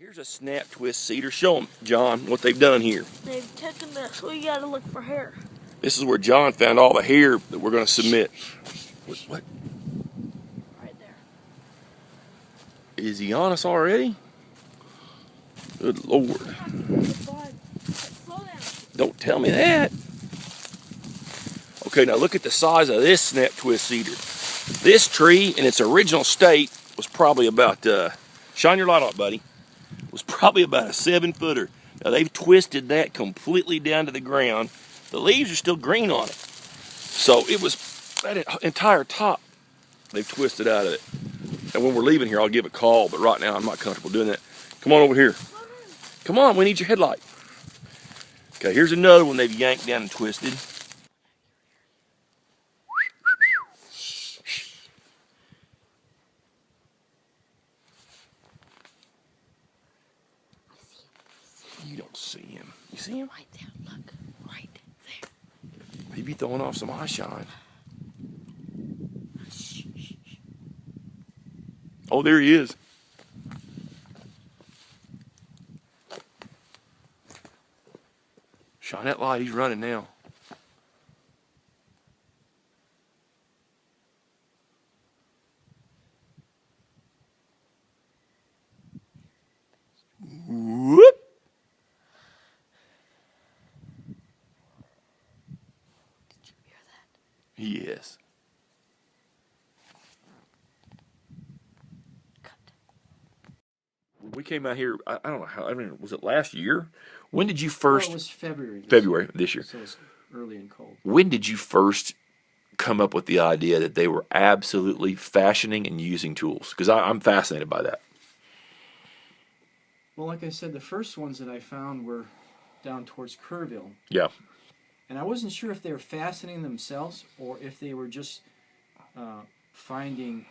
Here's a snap twist cedar. Show them, John, what they've done here. They've taken this. We gotta look for hair. This is where John found all the hair that we're going to submit. What? Right there. Is he on us already? Good Lord. Slow down. Don't tell me that. Okay, now look at the size of this snap twist cedar. This tree in its original state was probably about, shine your light on it, buddy, was probably about a 7-footer. Now they've twisted that completely down to the ground. The leaves are still green on it. So it was that entire top they've twisted out of it. And when we're leaving here, I'll give a call, but right now I'm not comfortable doing that. Come on over here. Come on, we need your headlight. Okay, here's another one they've yanked down and twisted. You don't see him. You see him? Right there. Look. Right there. He be throwing off some eye shine. Oh, there he is. Shine that light. He's running now. Whoop. Did you hear that? Yes. Cut. We came out here, I don't know how, I mean, was it last year? When did you first? Well, it was February. February this year. So it's early and cold. When did you first come up with the idea that they were absolutely fashioning and using tools? Because I'm fascinated by that. Well, like I said, the first ones that I found were down towards Kerrville. Yeah. And I wasn't sure if they were fastening themselves or if they were just finding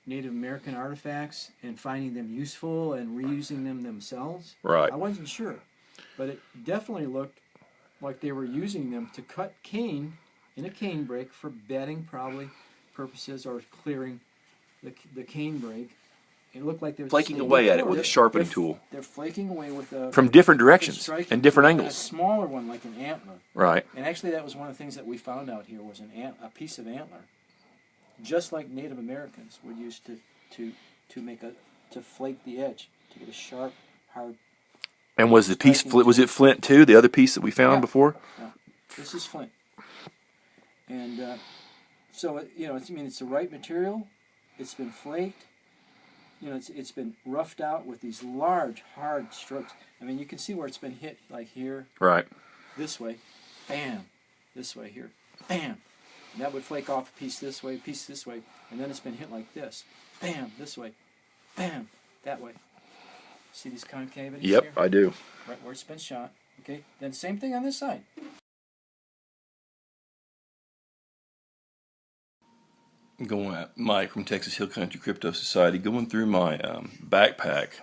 Native American artifacts and finding them useful and reusing them themselves. Right. I wasn't sure. But it definitely looked like they were using them to cut cane in a cane brake for bedding probably purposes or clearing the cane brake. It looked like they were Flaking away at it with a sharpening tool. They're flaking away with a From different directions and different and angles. a smaller one like an antler. Right. And actually, that was one of the things that we found out here was a piece of antler, just like Native Americans would use to flake the edge to get a sharp, hard. And was the piece was it flint too? The other piece that we found before? No, this is flint. And so it's the right material. It's been flaked. It's been roughed out with these large, hard strokes. I mean, you can see where it's been hit, like here. Right. This way, bam. This way here, bam. And that would flake off a piece this way, and then it's been hit like this. Bam, this way, bam, that way. See these concavities Yep, here? I do. Right where it's been shot. Okay, then same thing on this side. Mike from Texas Hillcountry Crypto Society, going through my backpack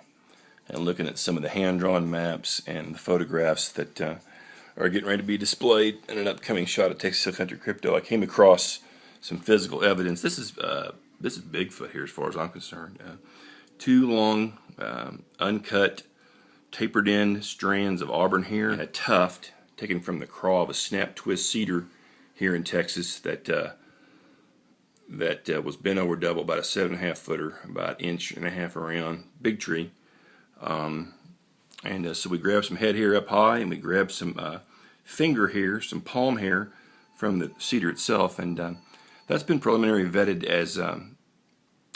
and looking at some of the hand-drawn maps and the photographs that are getting ready to be displayed in an upcoming shot of Texas Hillcountry Crypto. I came across some physical evidence. This is Bigfoot here, as far as I'm concerned. 2 long, uncut, tapered-in strands of auburn hair and a tuft taken from the craw of a snap twist cedar here in Texas that was bent over double, about a 7.5-footer, about 1.5 inches around, big tree. So we grabbed some head hair up high, and we grabbed some finger hair, some palm hair from the cedar itself, and that's been preliminarily vetted as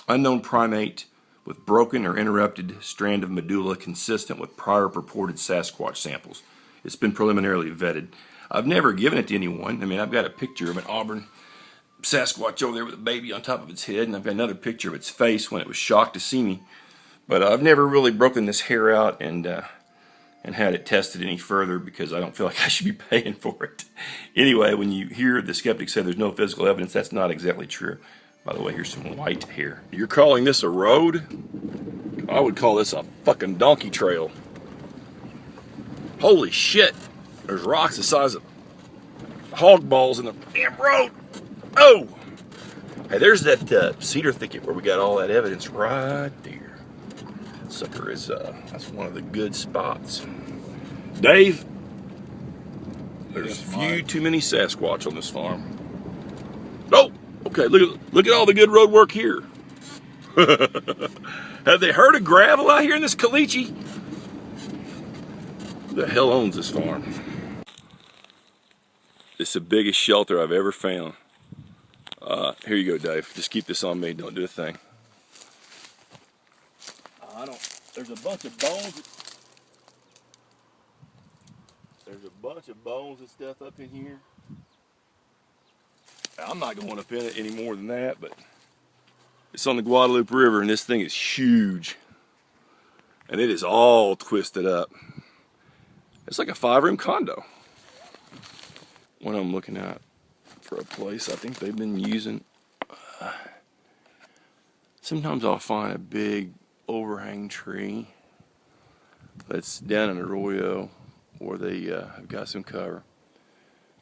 unknown primate with broken or interrupted strand of medulla consistent with prior purported Sasquatch samples. It's been preliminarily vetted. I've never given it to anyone. I mean, I've got a picture of an auburn Sasquatch over there with a baby on top of its head, and I've got another picture of its face when it was shocked to see me. But I've never really broken this hair out and had it tested any further because I don't feel like I should be paying for it. Anyway, when you hear the skeptics say there's no physical evidence, that's not exactly true. By the way, here's some white hair. You're calling this a road? I would call this a fucking donkey trail. Holy shit. There's rocks the size of hog balls in the damn road. Oh! Hey, there's that cedar thicket where we got all that evidence right there. sucker is, that's one of the good spots. Dave, there's too many Sasquatch on this farm. Oh, okay, look at all the good road work here. Have they heard of gravel out here in this caliche? Who the hell owns this farm? It's the biggest shelter I've ever found. Here you go, Dave. Just keep this on me. Don't do a thing. There's a bunch of bones. There's a bunch of bones and stuff up in here. I'm not going up in it any more than that, but it's on the Guadalupe River, and this thing is huge. And it is all twisted up. It's like a 5-room condo. When I'm looking out for a place, I think they've been using. Sometimes I'll find a big overhang tree that's down in an arroyo, or they have got some cover.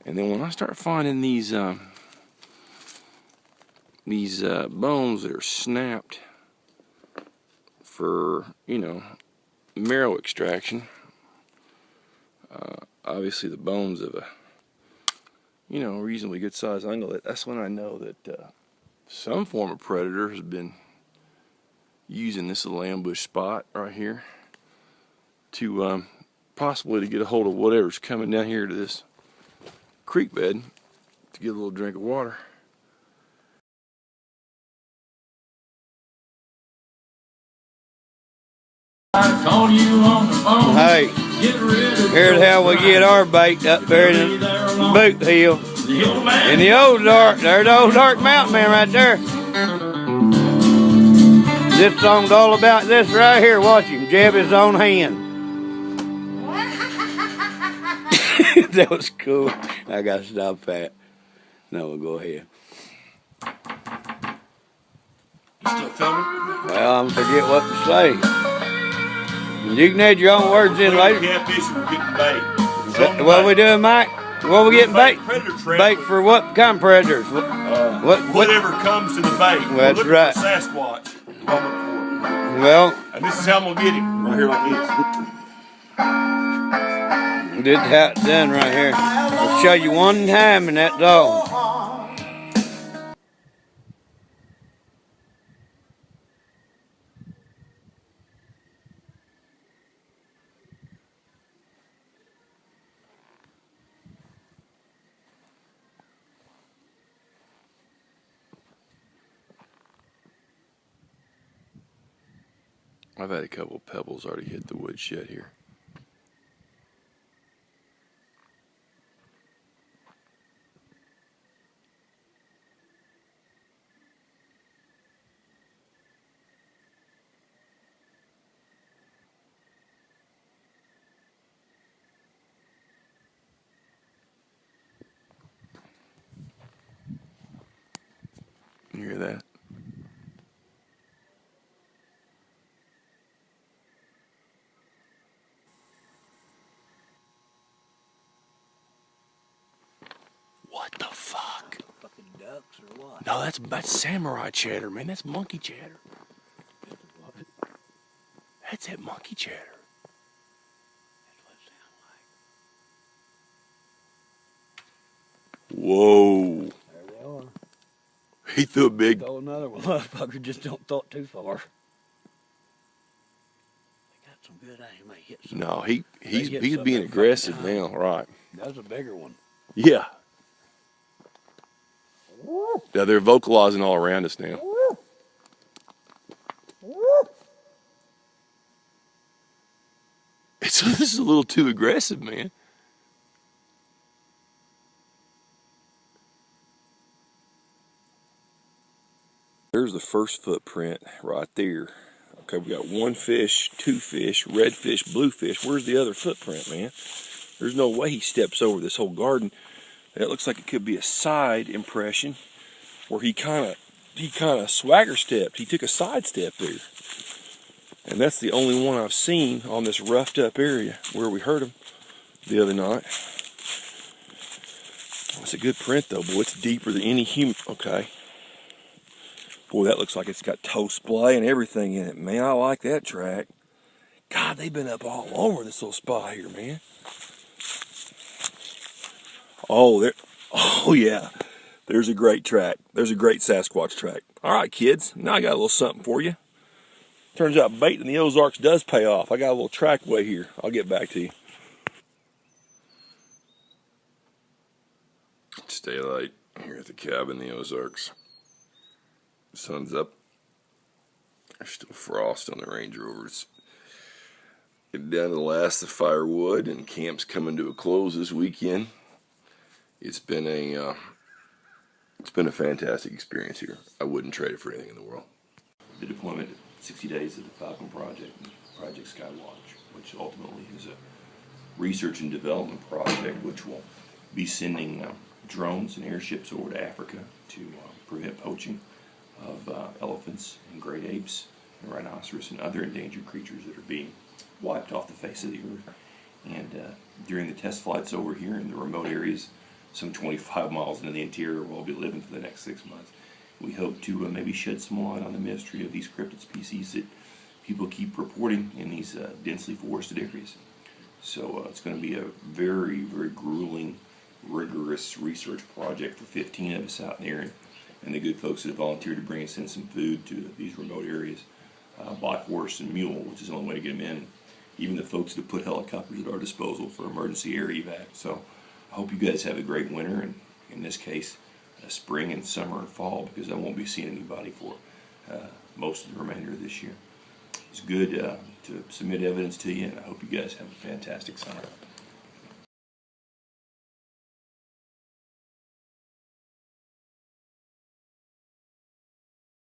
And then when I start finding these bones that are snapped for, you know, marrow extraction, obviously the bones of a, you know, reasonably good sized ungulate, that's when I know that some form of predator has been using this little ambush spot right here to possibly to get a hold of whatever's coming down here to this creek bed to get a little drink of water. Hey, here's how we get our bait up there in the boot hill. In the Ozarks, there's the Ozark mountain man right there. This song's all about this right here. Watch him jab his own hand. That was cool. I gotta stop that. No, we'll go ahead. You still filming? Well, I'm gonna forget what to say. You can add your own words in later. Catfish, we're getting bait. What are we doing, Mike? What are we getting bait? Predator trap. Bait for what kind of predators? Whatever comes to the bait. Well, that's right. For Sasquatch. I'm looking for. Well, And this is how I'm gonna get him. Right here like this. this is how it's done right here. I'll show you one time and that's all. I've had a couple of pebbles already hit the woodshed here. You hear that? What the fuck? Fucking ducks or what? No, that's samurai chatter, man. That's monkey chatter. That's that monkey chatter. That's what it sounds like. Whoa. There they are. He threw a big. Throw another one. Motherfucker, just don't throw it too far. They got some good aim. They hit some. No, he's hit being something aggressive fucking now, right? That's a bigger one. Yeah. Yeah, they're vocalizing all around us now. This is a little too aggressive, man. There's the first footprint right there. Okay, we got one fish, two fish, red fish, blue fish. Where's the other footprint, man? There's no way he steps over this whole garden. That looks like it could be a side impression where he kind of swagger stepped. He took a side step there. And that's the only one I've seen on this roughed up area where we heard him the other night. It's a good print though, boy. It's deeper than any human. Okay. Boy, that looks like it's got toe splay and everything in it. Man, I like that track. God, they've been up all over this little spot here, man. Oh, yeah. There's a great track. There's a great Sasquatch track. All right, kids. Now I got a little something for you. Turns out baiting in the Ozarks does pay off. I got a little trackway here. I'll get back to you. It's daylight here at the cabin in the Ozarks. The sun's up. There's still frost on the Range Rover. It's getting down to the last of the firewood, and camp's coming to a close this weekend. It's been a fantastic experience here. I wouldn't trade it for anything in the world. The deployment, 60 days of the Falcon Project, and Project Skywatch, which ultimately is a research and development project which will be sending drones and airships over to Africa to prevent poaching of elephants and great apes and rhinoceros and other endangered creatures that are being wiped off the face of the earth. And during the test flights over here in the remote areas, some 25 miles into the interior, where we'll be living for the next 6 months, we hope to maybe shed some light on the mystery of these cryptid species that people keep reporting in these densely forested areas. So it's going to be a very, very grueling, rigorous research project for 15 of us out there, and the good folks that have volunteered to bring us in some food to these remote areas by horse and mule, which is the only way to get them in. Even the folks that put helicopters at our disposal for emergency air evac. So I hope you guys have a great winter, and in this case, spring and summer and fall, because I won't be seeing anybody for most of the remainder of this year. It's good to submit evidence to you, and I hope you guys have a fantastic summer.